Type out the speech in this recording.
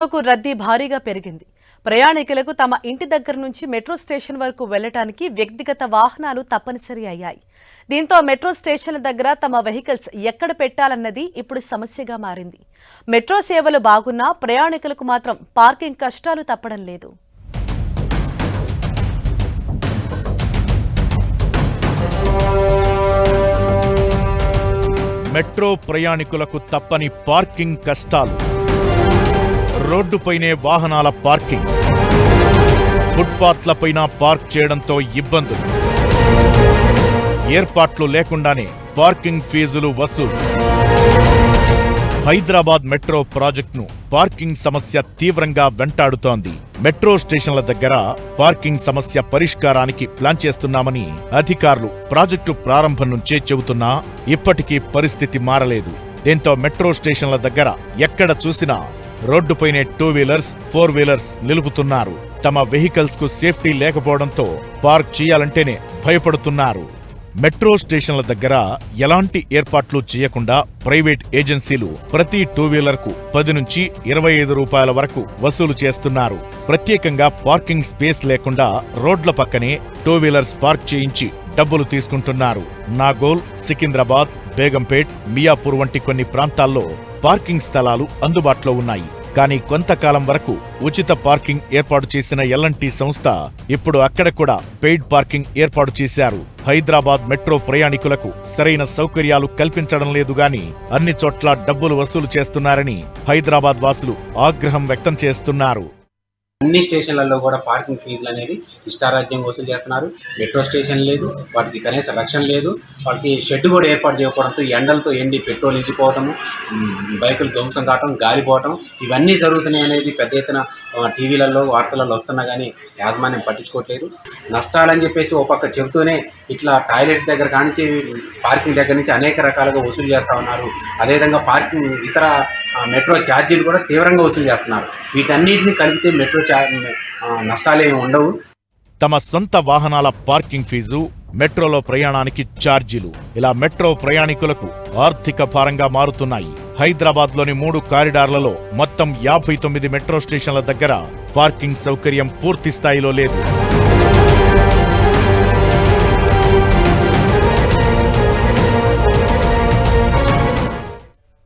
మెట్రోకు రద్దీ భారీగా పెరిగింది. ప్రయాణికులకు తమ ఇంటి దగ్గర నుంచి మెట్రో స్టేషన్ వరకు వెళ్లడానికి వ్యక్తిగత వాహనాలు తప్పనిసరి అయ్యాయి. దీంతో మెట్రో స్టేషన్ల దగ్గర తమ వెహికల్స్ ఎక్కడ పెట్టాలన్నది ఇప్పుడు సమస్యగా మారింది. మెట్రో సేవలు బాగున్నా ప్రయాణికులకు మాత్రం పార్కింగ్ కష్టాలు తప్పడం లేదు. మెట్రో ప్రయాణికులకు తప్పని పార్కింగ్ కష్టాలు. రోడ్డుపైనే వాహనాల పార్కింగ్, ఫుట్పాత్లపైన పార్క్ చేయడంతో ఇబ్బందులు, ఏర్పాట్లు లేకుండానే పార్కింగ్ ఫీజులు వసూలు. హైదరాబాద్ మెట్రో ప్రాజెక్టును పార్కింగ్ సమస్య తీవ్రంగా వెంటాడుతోంది. మెట్రో స్టేషన్ల దగ్గర పార్కింగ్ సమస్య పరిష్కారానికి ప్లాన్ చేస్తున్నామని అధికారులు ప్రాజెక్టు ప్రారంభం నుంచే చెబుతున్నా ఇప్పటికీ పరిస్థితి మారలేదు. దీంతో మెట్రో స్టేషన్ల దగ్గర ఎక్కడ చూసినా రోడ్డుపైనే 2 వీలర్స్ 4 వీలర్స్ నిలుపుతున్నారు. తమ వెహికల్స్ కు సేఫ్టీ లేకపోవడంతో పార్క్ చేయాలంటేనే భయపడుతున్నారు. మెట్రో స్టేషన్ల దగ్గర ఎలాంటి ఏర్పాట్లు చేయకుండా ప్రైవేట్ ఏజెన్సీలు ప్రతి 2 వీలర్ కు 10 నుంచి 25 రూపాయల వరకు వసూలు చేస్తున్నారు. ప్రత్యేకంగా పార్కింగ్ స్పేస్ లేకుండా రోడ్ల పక్కనే 2 వీలర్స్ పార్క్ చేయించి డబ్బులు తీసుకుంటున్నారు. నాగోల్, సికింద్రాబాద్, బేగంపేట్, మియాపూర్ వంటి కొన్ని ప్రాంతాల్లో పార్కింగ్ స్థలాలు అందుబాటులో ఉన్నాయి. కానీ కొంతకాలం వరకు ఉచిత పార్కింగ్ ఏర్పాటు చేసిన ఎల్ఎన్టీ సంస్థ ఇప్పుడు అక్కడ కూడా పెయిడ్ పార్కింగ్ ఏర్పాటు చేశారు. హైదరాబాద్ మెట్రో ప్రయాణికులకు సరైన సౌకర్యాలు కల్పించడం లేదు గాని అన్ని చోట్ల డబ్బులు వసూలు చేస్తున్నారని హైదరాబాద్ వాసులు ఆగ్రహం వ్యక్తం చేస్తున్నారు. అన్ని స్టేషన్లలో కూడా పార్కింగ్ ఫీజులు అనేది ఇష్టారాజ్యంగా వసూలు చేస్తున్నారు. మెట్రో స్టేషన్ లేదు, వాటికి కనీస రక్షణ లేదు. వాటికి షెడ్ కూడా ఏర్పాటు చేయకపోవడంతో ఎండలతో ఎండి పెట్రోల్ ఇంకిపోవటము, బైకులు ధ్వంసం కావటం, గాలిపోవటం ఇవన్నీ జరుగుతున్నాయి అనేది పెద్ద ఎత్తున టీవీలలో వార్తలలో వస్తున్నా కానీ యాజమాన్యం పట్టించుకోవట్లేదు. నష్టాలని చెప్పేసి ఓ పక్క చెబుతూనే ఇట్లా టాయిలెట్స్ దగ్గర కానించి పార్కింగ్ దగ్గర నుంచి అనేక రకాలుగా వసూలు చేస్తూ ఉన్నారు. అదేవిధంగా పార్కింగ్ ఇతర మెట్రో ఛార్జీలు కూడా తీవ్రంగా వసూలు చేస్తున్నారు. వీటన్నిటిని కలిపితే మెట్రో నష్టాలేమి ఉండవు. తమ సొంత వాహనాల పార్కింగ్ ఫీజు, మెట్రోలో ప్రయాణానికి ఛార్జీలు ఇలా మెట్రో ప్రయాణికులకు ఆర్థిక భారంగా మారుతున్నాయి. హైదరాబాద్ లోని 3 కారిడార్లలో మొత్తం 59 మెట్రో స్టేషన్ల దగ్గర పార్కింగ్ సౌకర్యం పూర్తి స్థాయిలో లేదు.